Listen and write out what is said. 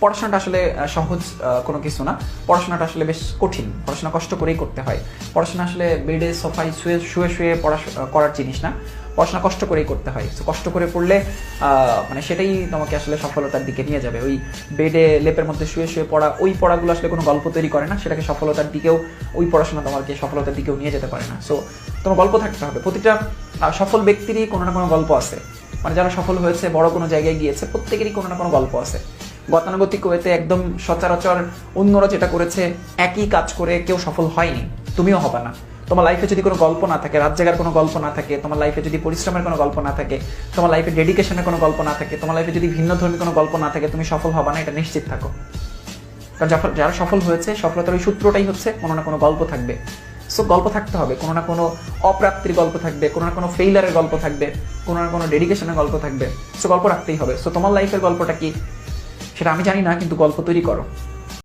পড়াশোনাটা আসলে সহজ কোনো কিছু না, পড়াশোনাটা আসলে বেশ কঠিন, পড়াশোনা কষ্ট করেই করতে হয়। পড়াশোনা আসলে বেডে সোফায় শুয়ে শুয়ে করার জিনিস না, পড়াশোনা কষ্ট করেই করতে হয়। সো কষ্ট করে পড়লে মানে সেটাই তোমাকে আসলে সফলতার দিকে নিয়ে যাবে। ওই বেডে লেপের মধ্যে শুয়ে শুয়ে পড়া, ওই পড়াগুলো আসলে কোনো গল্প তৈরি করে না, সেটাকে সফলতার দিকেও, ওই পড়াশোনা তোমাকে সফলতার দিকেও নিয়ে যেতে পারে না। সো তোমার গল্প থাকতে হবে। প্রতিটা সফল ব্যক্তিরই কোনো না কোনো গল্প আছে, মানে যারা সফল হয়েছে, বড় কোনো জায়গায় গিয়েছে, প্রত্যেকেরই কোনো না কোনো গল্প আছে। গতানুগতিক ওয়েতে একদম সচরাচর অন্যরা যেটা করেছে একই কাজ করে কেউ সফল হয়নি, তুমিও হবে না। তোমার লাইফে যদি কোনো গল্প না থাকে, রাত জাগার কোনো গল্প না থাকে, তোমার লাইফে যদি পরিশ্রমের কোনো গল্প না থাকে, তোমার লাইফে ডেডিকেশনের কোনো গল্প না থাকে, তোমার লাইফে যদি ভিন্ন ধর্মী কোনো গল্প না থাকে, তুমি সফল হবে না, এটা নিশ্চিত থাকো। কারণ যারা সফল হয়েছে, সফলতার ওই সূত্রটাই হচ্ছে কোনো না কোনো গল্প থাকবে। সো গল্প থাকতে হবে, কোনো না কোনো অপ্রাপ্তির গল্প থাকবে, কোনো না কোনো ফেইলারের গল্প থাকবে, কোনো না কোনো ডেডিকেশনের গল্প থাকবে। সো গল্প রাখতেই হবে। সো তোমার লাইফের গল্পটা কি সেটা আমি জানি না, কিন্তু গল্প তৈরি করো।